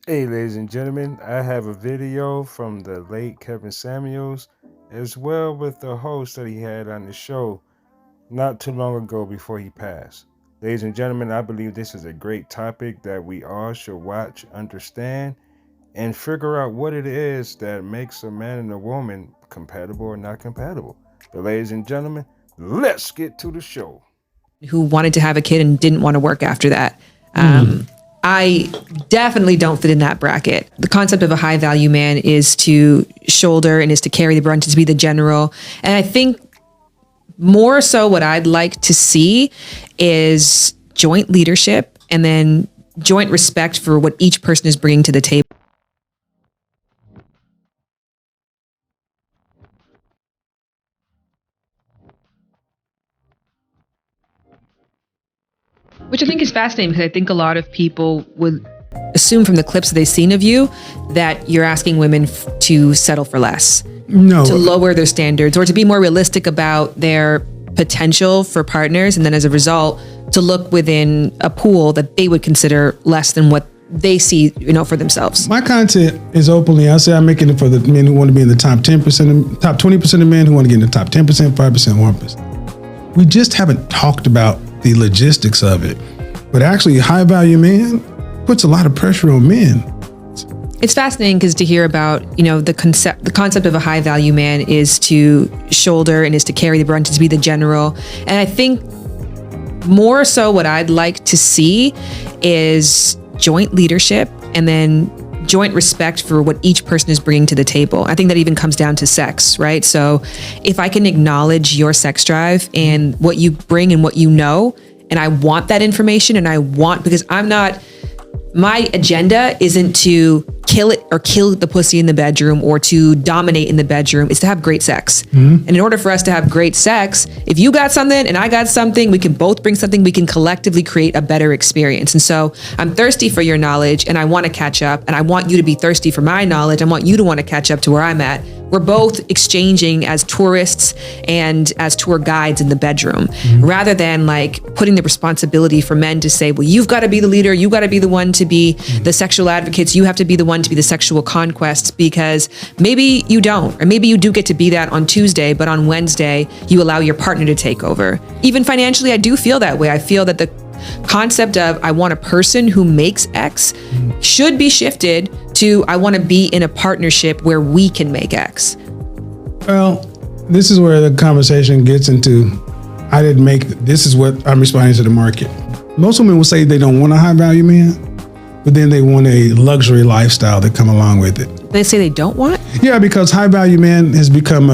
Hey, ladies and gentlemen, I have a video from the late Kevin Samuels, as well with the host that he had on the show not too long ago before he passed. Ladies and gentlemen, I believe this is a great topic that we all should watch, understand, and figure out what it is that makes a man and a woman compatible or not compatible. But, ladies and gentlemen, let's get to the show. Who wanted to have a kid and didn't want to work after that. I definitely don't fit in that bracket. The concept of a high value man is to shoulder and is to carry the brunt, to be the general. And I think more so what I'd like to see is joint leadership and then joint respect for what each person is bringing to the table. Which I think is fascinating because I think a lot of people would assume from the clips that they've seen of you that you're asking women to settle for less, No, to lower their standards, or to be more realistic about their potential for partners. And then as a result, to look within a pool that they would consider less than what they see, for themselves. my content is openly. I say I'm making it for the men who want to be in the top 10%, top 20% of men who want to get in the top 10%, 5%, 1%. We just haven't talked about the logistics of it. But actually, a high value man puts a lot of pressure on men. It's fascinating because to hear about, the concept of a high value man is to shoulder and is to carry the brunt, to be the general. And I think more so what I'd like to see is joint leadership and then joint respect for what each person is bringing to the table. I think that even comes down to sex, right? So if I can acknowledge your sex drive and what you bring and what you know, and I want that information because my agenda isn't to kill it or kill the pussy in the bedroom or to dominate in the bedroom. It's to have great sex. And in order for us to have great sex, if you got something and I got something, we can both bring something, we can collectively create a better experience. And so I'm thirsty for your knowledge and I want to catch up, and I want you to be thirsty for my knowledge. I want you to want to catch up to where I'm at. We're both exchanging as tourists and as tour guides in the bedroom, rather than like putting the responsibility for men to say, well, you've got to be the leader. You got to be the one to be the sexual advocates. You have to be the one to be the sexual conquests, because maybe you don't, or maybe you do get to be that on Tuesday, but on Wednesday, you allow your partner to take over. Even financially, I do feel that way. I feel that the concept of I want a person who makes X should be shifted to I want to be in a partnership where we can make X. Well, this is where the conversation gets into, this is what I'm responding to the market. Most women will say they don't want a high value man, but then they want a luxury lifestyle that come along with it. They say they don't want? Yeah, because high value man has become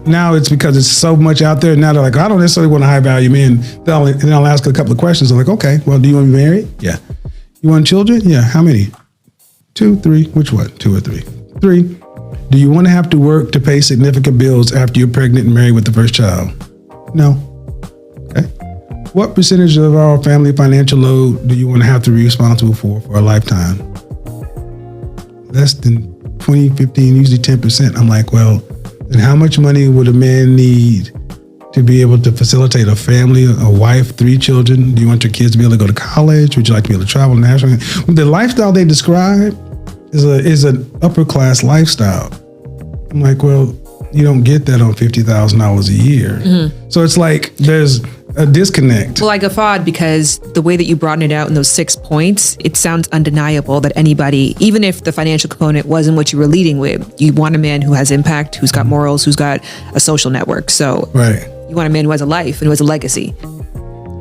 now it's because it's so much out there. Now they're like, I don't necessarily want a high value man. They'll ask a couple of questions. I'm like, okay, well, do you want to be married? Yeah. You want children? Yeah. How many? 2, 3. Which one? 2 or 3? 3. Do you want to have to work to pay significant bills after you're pregnant and married with the first child? No. Okay. What percentage of our family financial load do you want to have to be responsible for a lifetime? Less than 20, 15, usually 10%. I'm like, well, then how much money would a man need to be able to facilitate a family, a wife, 3 children? Do you want your kids to be able to go to college? Would you like to be able to travel nationally? The lifestyle they describe is an upper class lifestyle. I'm like, well, you don't get that on $50,000 a year. So it's like there's a disconnect. Well, I guffawed because the way that you broaden it out in those 6 points, it sounds undeniable that anybody, even if the financial component wasn't what you were leading with, you want a man who has impact, who's got morals, who's got a social network. So Right. you want a man who has a life and who has a legacy.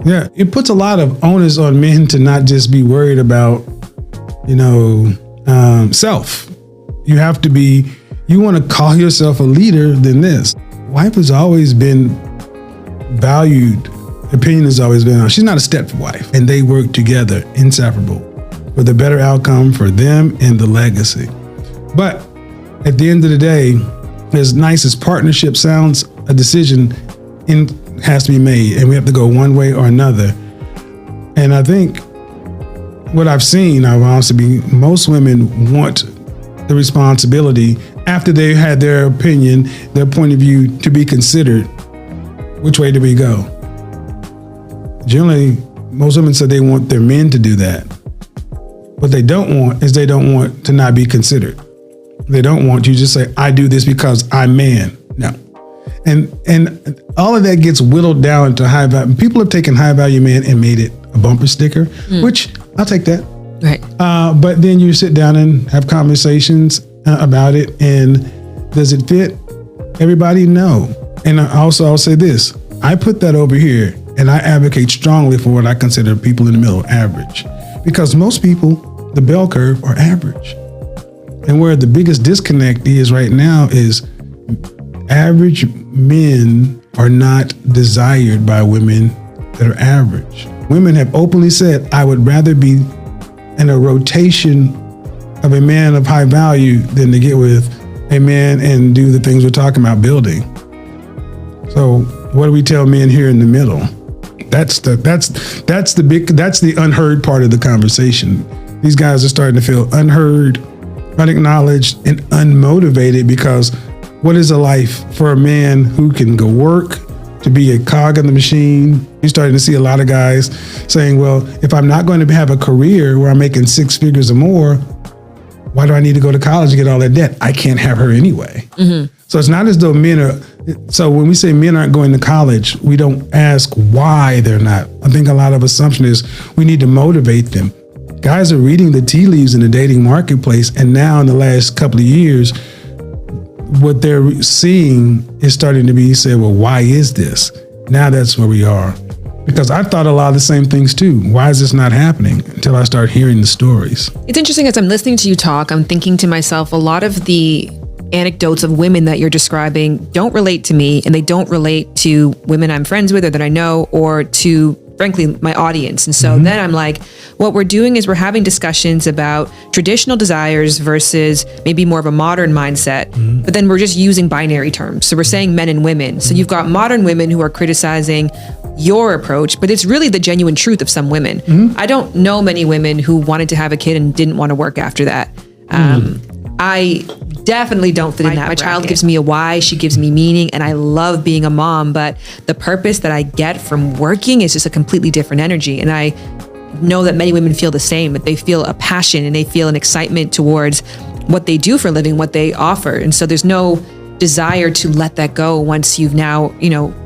Yeah, it puts a lot of onus on men to not just be worried about, self. You have to be, you want to call yourself a leader than this. Wife has always been valued. Opinion has always been, she's not a stepwife. And they work together, inseparable, for the better outcome for them and the legacy. But at the end of the day, as nice as partnership sounds, a decision has to be made, and we have to go one way or another. And I think what I've seen, I've honestly been, most women want the responsibility after they've had their opinion, their point of view to be considered. Which way do we go? Generally, most women said they want their men to do that. What they don't want is they don't want to not be considered. They don't want you to just say, I do this because I'm man. No. And all of that gets whittled down to high value. People have taken high value man and made it a bumper sticker, which I'll take that. Right. But then you sit down and have conversations about it. And does it fit everybody? No. And I'll say this. I put that over here and I advocate strongly for what I consider people in the middle, average. Because most people, the bell curve, are average. And where the biggest disconnect is right now is average men are not desired by women that are average. Women have openly said, I would rather be in a rotation of a man of high value than to get with a man and do the things we're talking about building. So what do we tell men here in the middle? That's the unheard part of the conversation. These guys are starting to feel unheard, unacknowledged, and unmotivated because what is a life for a man who can go work, to be a cog in the machine? You're starting to see a lot of guys saying, well, if I'm not going to have a career where I'm making six figures or more, why do I need to go to college to get all that debt? I can't have her anyway. Mm-hmm. So it's not as though men are, so when we say men aren't going to college, we don't ask why they're not. I think a lot of assumption is we need to motivate them. Guys are reading the tea leaves in the dating marketplace, and now in the last couple of years, what they're seeing is starting to be said, well, why is this? Now that's where we are. Because I thought a lot of the same things too. Why is this not happening? Until I start hearing the stories. It's interesting, as I'm listening to you talk, I'm thinking to myself, a lot of the anecdotes of women that you're describing don't relate to me, and they don't relate to women I'm friends with or that I know, or to, frankly, my audience. And so then I'm like, what we're doing is we're having discussions about traditional desires versus maybe more of a modern mindset, but then we're just using binary terms. So we're saying men and women. So you've got modern women who are criticizing your approach, but it's really the genuine truth of some women. I don't know many women who wanted to have a kid and didn't want to work after that. I definitely don't fit in that. My child gives me a why, she gives me meaning, and I love being a mom, but the purpose that I get from working is just a completely different energy. And I know that many women feel the same, that they feel a passion and they feel an excitement towards what they do for a living, what they offer. And so there's no desire to let that go once you've now,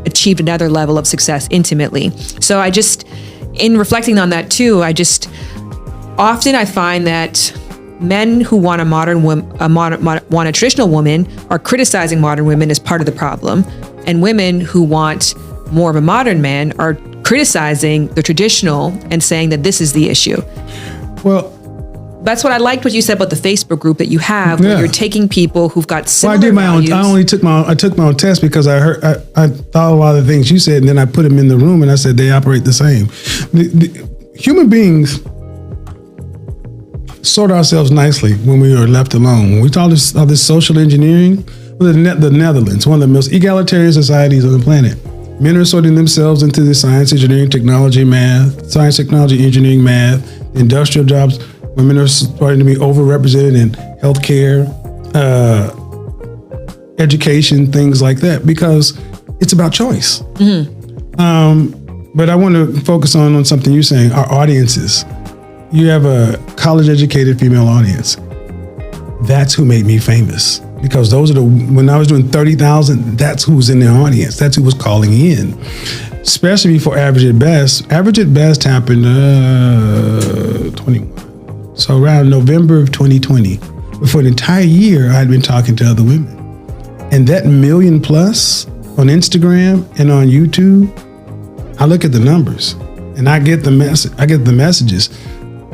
achieved another level of success intimately. So I just, in reflecting on that too, often I find that men who want want a traditional woman are criticizing modern women as part of the problem, and women who want more of a modern man are criticizing the traditional and saying that this is the issue. Well, that's what I liked what you said about the Facebook group that you have, where you're taking people who've got similar I did my values. own. I took my own test because I thought a lot of the things you said, and then I put them in the room, and I said they operate the same. Human beings sort ourselves nicely when we are left alone. When we talk all this social engineering, the Netherlands, one of the most egalitarian societies on the planet. Men are sorting themselves into the science, engineering, technology, math, science, technology, engineering, math, industrial jobs. Women are starting to be overrepresented in healthcare, education, things like that, because it's about choice. But I want to focus on something you're saying, our audiences. You have a college-educated female audience. That's who made me famous, because when I was doing 30,000, that's who was in their audience. That's who was calling in, especially before Average at Best. Average at Best happened 21. So around November of 2020, for an entire year, I'd been talking to other women. And that 1 million plus on Instagram and on YouTube, I look at the numbers and I get the messages.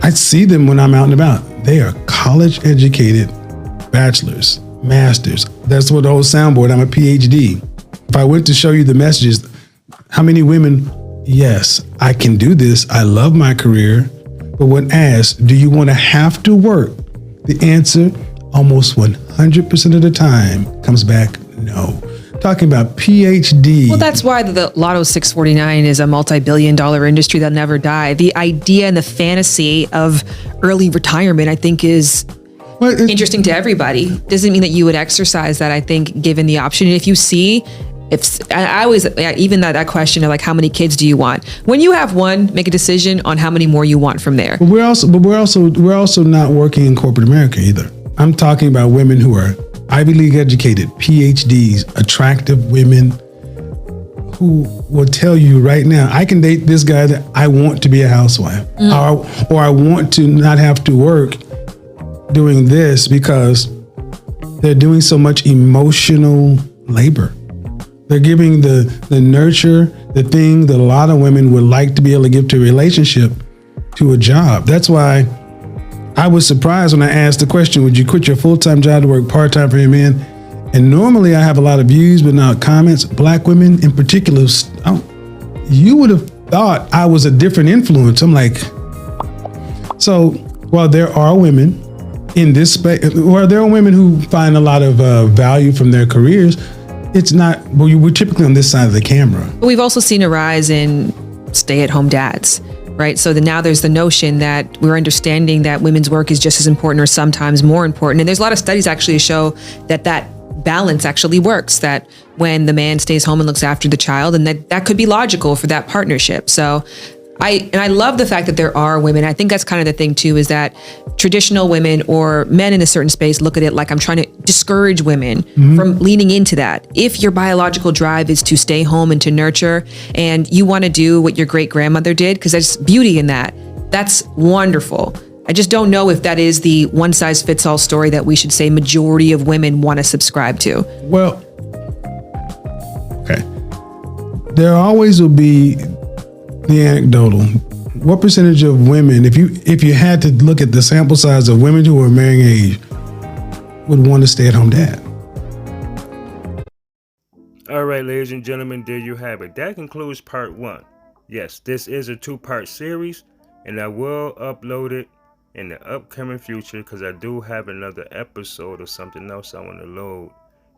I see them when I'm out and about. They are college educated, bachelors, masters. That's what the old soundboard, I'm a PhD. If I went to show you the messages, how many women, yes, I can do this. I love my career. But when asked, do you want to have to work? The answer, almost 100% of the time, comes back, no. Talking about PhD. Well, that's why the Lotto 649 is a multi-billion-dollar industry that'll never die. The idea and the fantasy of early retirement, I think, is interesting to everybody. Doesn't mean that you would exercise that, I think, given the option. If you see if I always even that question of like how many kids do you want? When you have one, make a decision on how many more you want from there. But we're also not working in corporate America either. I'm talking about women who are Ivy League educated, PhDs, attractive women who will tell you right now, I can date this guy that I want to be a housewife, or I want to not have to work doing this because they're doing so much emotional labor. They're giving the nurture, the thing that a lot of women would like to be able to give to a relationship, to a job. That's why I was surprised when I asked the question, would you quit your full-time job to work part-time for your man? And normally I have a lot of views, but not comments. Black women in particular, you would have thought I was a different influence. I'm like, so while there are women in this space, or there are women who find a lot of value from their careers, it's not, well, we're typically on this side of the camera. But we've also seen a rise in stay-at-home dads, right? So now there's the notion that we're understanding that women's work is just as important or sometimes more important. And there's a lot of studies actually to show that balance actually works, that when the man stays home and looks after the child, and that could be logical for that partnership. So I love the fact that there are women. I think that's kind of the thing too, is that traditional women or men in a certain space look at it like I'm trying to discourage women from leaning into that. If your biological drive is to stay home and to nurture, and you want to do what your great grandmother did, because there's beauty in that, that's wonderful. I just don't know if that is the one size fits all story that we should say majority of women want to subscribe to. Well, okay. There always will be the anecdotal. What percentage of women, if you had to look at the sample size of women who are marrying age, would want to stay at home dad? All right, ladies and gentlemen, there you have it. That concludes part 1. Yes, this is a 2-part series, and I will upload it in the upcoming future because I do have another episode or something else I want to load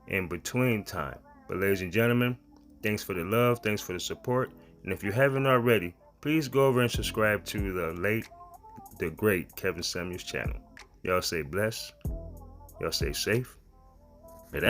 in between time. But ladies and gentlemen, thanks for the love, thanks for the support, and if you haven't already, please go over and subscribe to the great Kevin Samuels channel. Y'all stay blessed, y'all stay safe. But